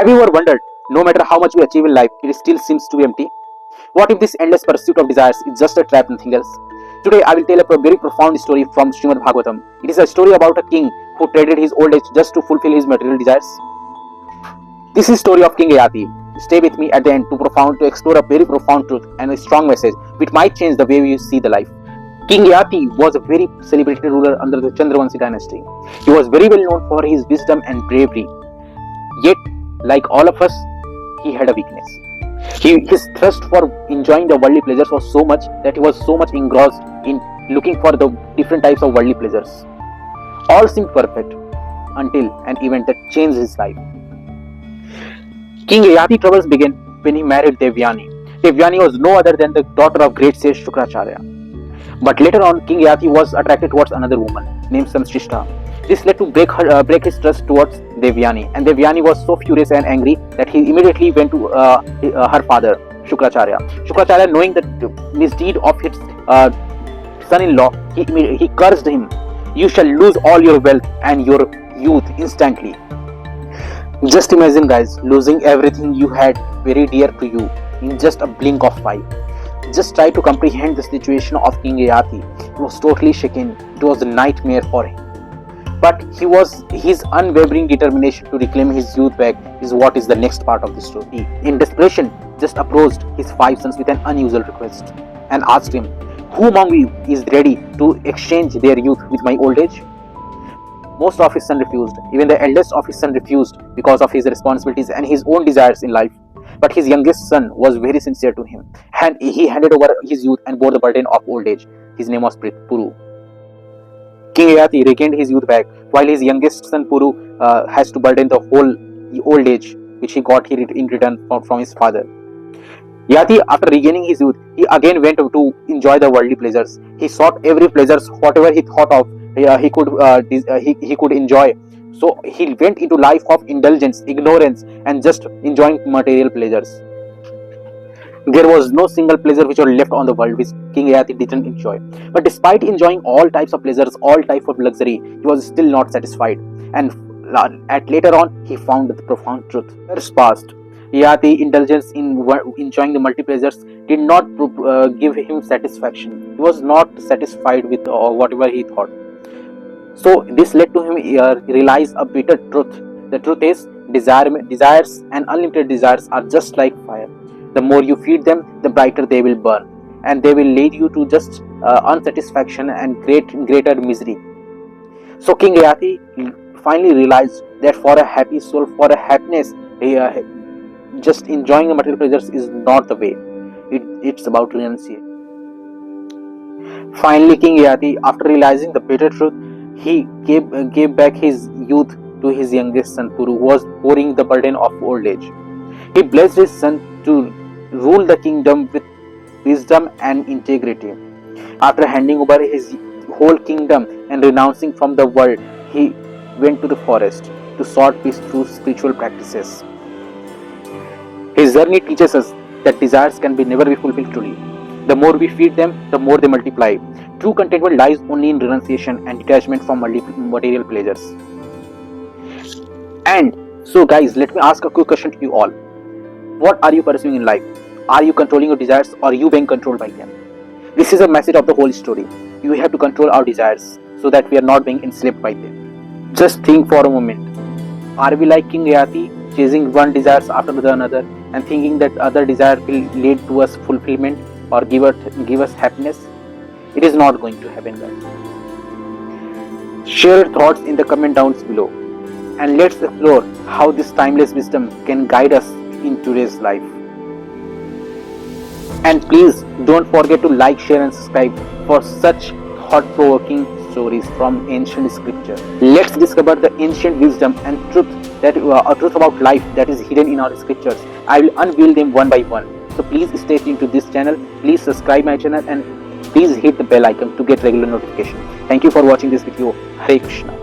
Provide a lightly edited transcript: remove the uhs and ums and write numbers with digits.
Have you ever wondered, no matter how much we achieve in life, it still seems to be empty? What if this endless pursuit of desires is just a trap, nothing else? Today, I will tell a very profound story from Srimad Bhagavatam. It is a story about a king who traded his old age just to fulfill his material desires. This is the story of King Yati. Stay with me at the end to explore a very profound truth and a strong message which might change the way we see the life. King Yati was a very celebrated ruler under the Chandravanshi dynasty. He was very well known for his wisdom and bravery. Yet, like all of us, he had a weakness. His thirst for enjoying the worldly pleasures was so much that he was so much engrossed in looking for the different types of worldly pleasures. All seemed perfect until an event that changed his life. King Yati troubles began when he married Devyani. Devyani was no other than the daughter of great sage Shukracharya. But later on, King Yati was attracted towards another woman named Samshrishta. This led to break his trust towards Devyani, and Devyani was so furious and angry that he immediately went to her father, Shukracharya. Shukracharya, knowing the misdeed of his son-in-law, he cursed him. You shall lose all your wealth and your youth instantly. Just imagine, guys, losing everything you had very dear to you in just a blink of eye. Just try to comprehend the situation of King Yati. He was totally shaken. It was a nightmare for him. But his unwavering determination to reclaim his youth back is what is the next part of the story. In desperation, just approached his 5 sons with an unusual request and asked him, "Who among you is ready to exchange their youth with my old age?" Most of his sons refused. Even the eldest of his sons refused because of his responsibilities and his own desires in life. But his youngest son was very sincere to him, and he handed over his youth and bore the burden of old age. His name was Puru. King Yati regained his youth back, while his youngest son Puru has to burden the whole old age, which he got in return from his father. Yati, after regaining his youth, he again went to enjoy the worldly pleasures. He sought every pleasure, whatever he thought of, he could enjoy. So he went into life of indulgence, ignorance, and just enjoying material pleasures. There was no single pleasure which was left on the world which King Yati didn't enjoy. But despite enjoying all types of pleasures, all types of luxury, he was still not satisfied. And later on, he found the profound truth. Years passed. Yati indulgence in enjoying the multi pleasures did not give him satisfaction. He was not satisfied with whatever he thought. So this led to him realize a bitter truth. The truth is, desires and unlimited desires are just like fire. The more you feed them, the brighter they will burn, and they will lead you to just unsatisfaction and greater misery. So King Yati finally realized that for a happy soul, for a happiness, just enjoying the material pleasures is not the way. It's about renunciation. Finally, King Yati, after realizing the bitter truth, he gave back his youth to his youngest son Puru, who was bearing the burden of old age. He blessed his son to rule the kingdom with wisdom and integrity. After handing over his whole kingdom and renouncing from the world, he went to the forest to sought peace through spiritual practices. His journey teaches us that desires can never be fulfilled truly. The more we feed them, the more they multiply. True contentment lies only in renunciation and detachment from material pleasures. And so, guys, let me ask a quick question to you all. What are you pursuing in life? Are you controlling your desires, or are you being controlled by them? This is a message of the whole story. We have to control our desires so that we are not being enslaved by them. Just think for a moment. Are we like King Yati, chasing one desire after another and thinking that other desire will lead to us fulfillment or give us happiness? It is not going to happen, guys. Share your thoughts in the comment down below, and let's explore how this timeless wisdom can guide us in today's life. And please don't forget to like, share and subscribe for such thought-provoking stories from ancient scripture. Let's discover the ancient wisdom and truth about life that is hidden in our scriptures. I will unveil them one by one. So please stay tuned to this channel. Please subscribe my channel and please hit the bell icon to get regular notification. Thank you for watching this video. Hare Krishna.